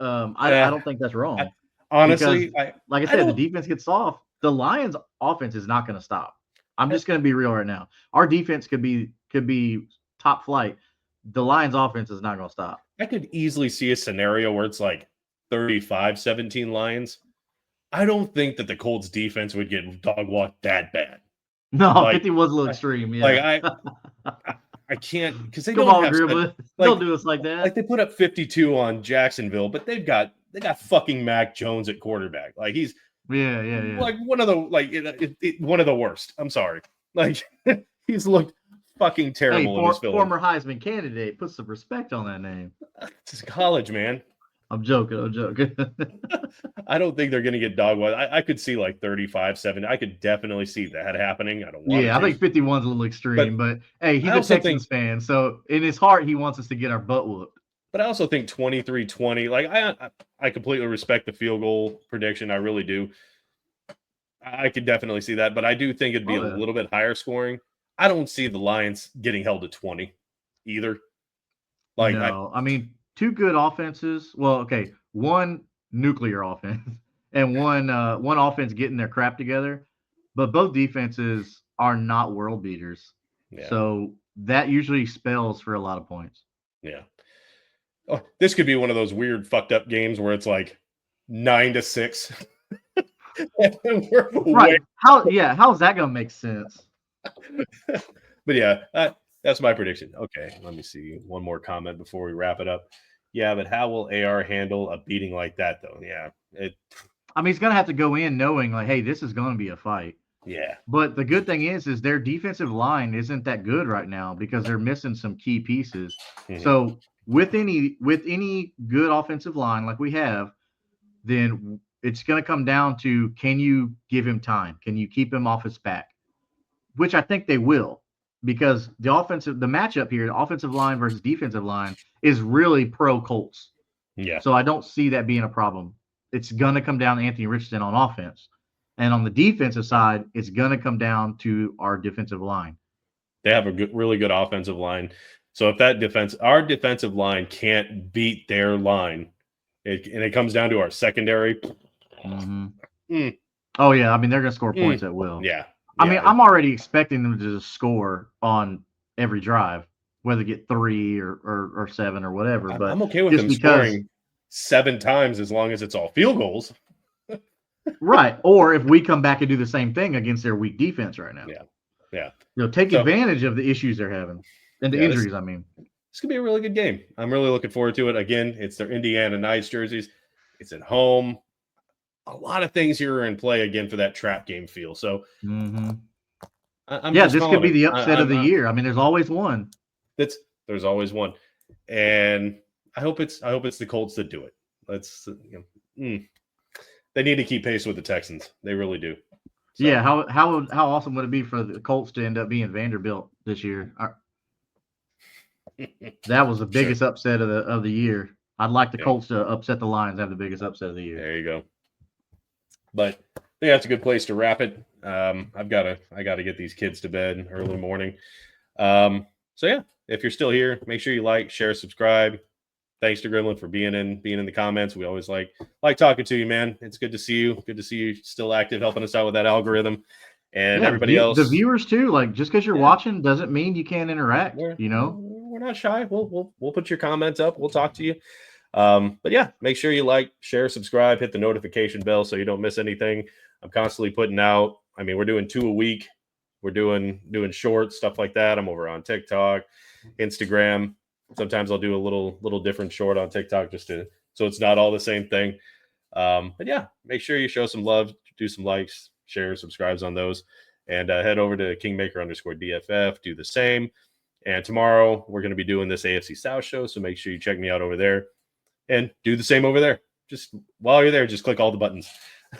I don't think that's wrong. Honestly, because, like I said, the defense gets soft. The Lions' offense is not going to stop. I'm just going to be real right now. Our defense could be top flight. The Lions' offense is not going to stop. I could easily see a scenario where it's like 35-17 Lions. I don't think that the Colts defense would get dog walked that bad. No, 50 was a little extreme. Yeah. Like I can't because they don't do us like that. Like they put up 52 on Jacksonville, but they got fucking Mac Jones at quarterback. Like he's like one of the one of the worst. I'm sorry. Like he's looked fucking terrible in his film. Former Heisman candidate. Put some respect on that name. It's college, man. I'm joking. I don't think they're going to get dog walked. I could see like 35-7. I could definitely see that happening. I don't want I think 51's a little extreme, but hey, he's a Texans fan, so in his heart, he wants us to get our butt whooped. But I also think 23-20. Like I completely respect the field goal prediction. I really do. I could definitely see that, but I do think it'd be a little bit higher scoring. I don't see the Lions getting held to 20 either. Like no, I mean, 2 good offenses. Well, okay, one nuclear offense and one offense getting their crap together, but both defenses are not world beaters. Yeah. So that usually spells for a lot of points. Yeah. Oh, this could be one of those weird fucked up games where it's like 9-6. Right. How's that gonna make sense? But yeah, that's my prediction. Okay, let me see one more comment before we wrap it up. Yeah, but how will AR handle a beating like that, though? Yeah, I mean, he's gonna have to go in knowing, like, hey, this is gonna be a fight. Yeah. But the good thing is their defensive line isn't that good right now because they're missing some key pieces. Mm-hmm. So with any good offensive line like we have, then it's going to come down to, can you give him time? Can you keep him off his back? Which I think they will. because the matchup here, the offensive line versus defensive line is really pro Colts. Yeah. So I don't see that being a problem. It's going to come down to Anthony Richardson on offense. And on the defensive side, it's going to come down to our defensive line. They have a really good offensive line. So if our defensive line can't beat their line, and it comes down to our secondary. Mm-hmm. Oh, yeah. I mean, they're going to score points at will. Yeah. I mean, I'm already expecting them to just score on every drive, whether get 3 or 7 or whatever. But I'm okay with them scoring 7 times as long as it's all field goals. Right. Or if we come back and do the same thing against their weak defense right now. Yeah. Take advantage of the issues they're having and the injuries, I mean. This could be a really good game. I'm really looking forward to it. Again, it's their Indiana Knights jerseys. It's at home. A lot of things here are in play again for that trap game feel. So, this could be the upset of the year. I mean, there's always one. There's always one, and I hope it's the Colts that do it. They need to keep pace with the Texans. They really do. So. Yeah, how awesome would it be for the Colts to end up being Vanderbilt this year? That was the biggest upset of the year. I'd like the Colts to upset the Lions, have the biggest upset of the year. There you go. But I think that's a good place to wrap it. I gotta get these kids to bed early morning. So yeah, if you're still here, make sure you like, share, subscribe. Thanks to Gremlin for being in the comments. We always like talking to you, man. It's good to see you. Good to see you still active, helping us out with that algorithm. And everybody else, the viewers too. Like, just because you're watching doesn't mean you can't interact. We're not shy. We'll put your comments up. We'll talk to you. But yeah, make sure you like, share, subscribe, hit the notification bell so you don't miss anything. I'm constantly putting out. I mean, we're doing 2 a week. We're doing shorts, stuff like that. I'm over on TikTok, Instagram. Sometimes I'll do a little different short on TikTok so it's not all the same thing. But yeah, make sure you show some love, do some likes, share, subscribes on those, and head over to Kingmaker_DFF, do the same. And tomorrow we're going to be doing this AFC South show, so make sure you check me out over there and do the same over there. Just while you're there, just click all the buttons.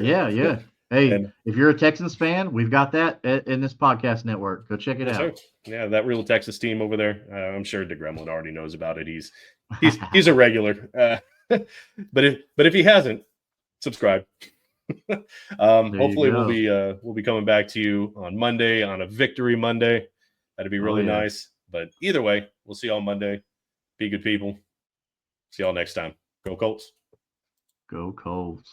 Yeah. Hey, if you're a Texans fan, we've got that in this podcast network. Go check it out. Right. Yeah, that Real Texas team over there. I'm sure DeGremlin already knows about it. He's a regular. But if he hasn't, subscribe. Hopefully we'll be coming back to you on Monday on a Victory Monday. That'd be really nice. But either way, we'll see you on Monday. Be good people. See y'all next time. Go Colts. Go Colts.